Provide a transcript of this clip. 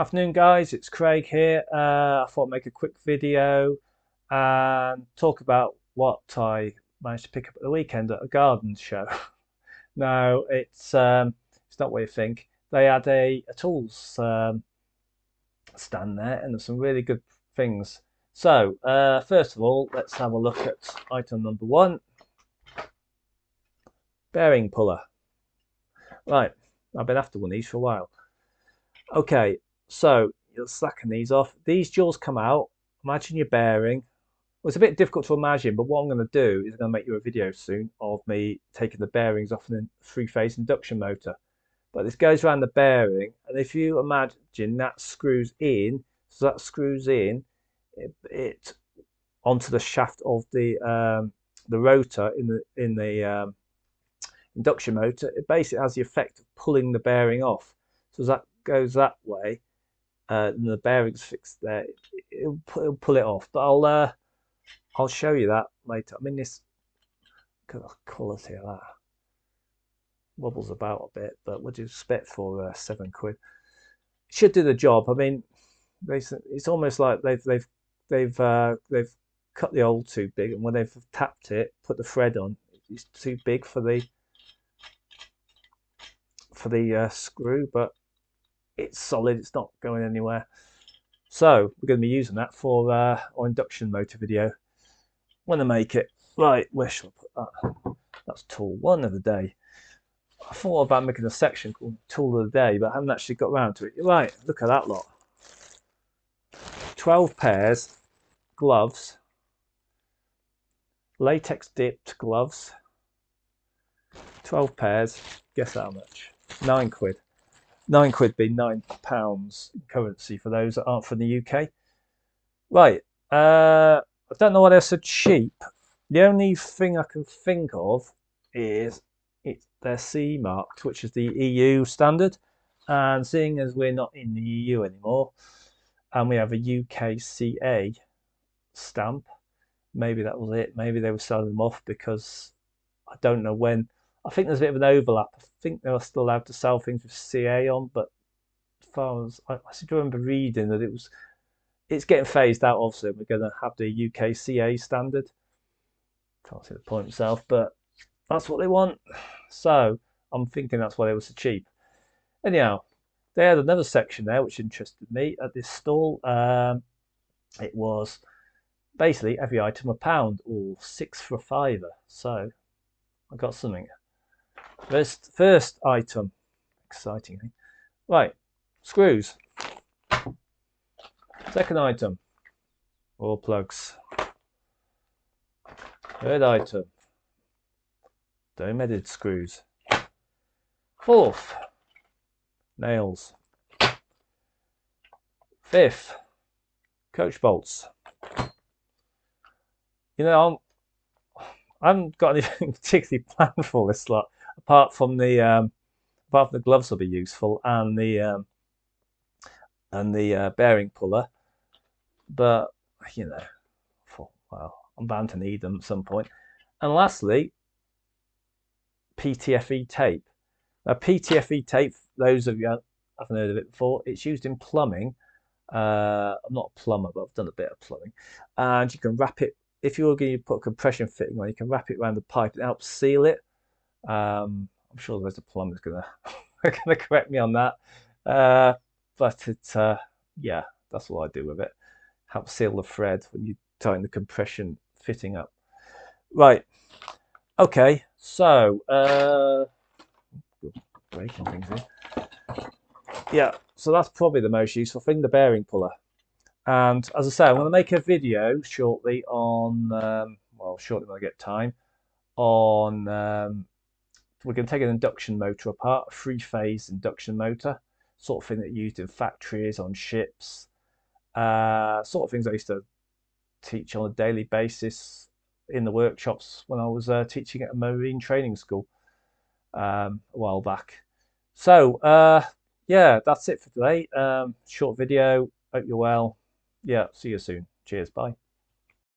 Afternoon, guys. It's Craig here. I thought I'd make a quick video and talk about what I managed to pick up at the weekend at a garden show. No, it's not what you think. They had a tools stand there, and there's some really good things. So, first of all, let's have a look at item number one: bearing puller. Right, I've been after one of these for a while. Okay, so you'll slacken these off. These jaws come out. Imagine your bearing. Well, it's a bit difficult to imagine, but what I'm going to do is I'm going to make you a video soon of me taking the bearings off a three-phase induction motor. But this goes around the bearing, and if you imagine that screws in, so that screws in it onto the shaft of the rotor in the induction motor. It basically has the effect of pulling the bearing off. So as that goes that way, and the bearing's fixed there, it'll pull it off. But I'll show you that later. I mean, this quality of that wobbles about a bit, but what do you expect for £7? It should do the job. I mean, it's almost like they've cut the hole too big, and when they've tapped it, put the thread on, it's too big for the screw, but it's solid. It's not going anywhere. So we're going to be using that for our induction motor video when I make it. Right, where shall I put that? That's tool one of the day. I thought about making a section called tool of the day, but I haven't actually got around to it. Right, look at that lot. 12 pairs gloves, latex dipped gloves. 12 pairs. Guess how much? £9. £9 being £9 currency for those that aren't from the UK. Right, I don't know what else are cheap. The only thing I can think of is they're CE marked, which is the EU standard. And seeing as we're not in the EU anymore, and we have a UKCA stamp, maybe that was it. Maybe they were selling them off because I don't know when. I think there's a bit of an overlap. I think they are still allowed to sell things with CA on, but as far as I seem to remember reading that it's getting phased out. Obviously, we're going to have the UKCA standard. Can't see the point myself, but that's what they want. So I'm thinking that's why they were so cheap. Anyhow, they had another section there which interested me at this stall. It was basically every item £1 or 6 for £5. So I got something. First item, exciting thing. Right, screws. Second item, all plugs. Third item, dome-headed screws. Fourth, nails. Fifth, coach bolts. You know, I haven't got anything particularly planned for this lot, apart from the gloves will be useful and the bearing puller. But you know, well, I'm bound to need them at some point. And lastly, PTFE tape. Now, PTFE tape, those of you who haven't heard of it before, it's used in plumbing. I'm not a plumber, but I've done a bit of plumbing. And you can wrap it, if you're going to put a compression fitting on, you can wrap it around the pipe. It helps seal it. I'm sure there's a plumber's going to correct me on that. But yeah, that's what I do with it. Help seal the thread when you tighten the compression fitting up. Right. Okay. So breaking things here. Yeah. So that's probably the most useful thing, the bearing puller. And as I say, I'm going to make a video shortly on well, shortly when I get time on. We're going to take an induction motor apart, a three-phase induction motor, sort of thing that used in factories, on ships. Sort of things I used to teach on a daily basis in the workshops when I was teaching at a marine training school a while back. So yeah, that's it for today. Short video. Hope you're well. Yeah, see you soon. Cheers. Bye.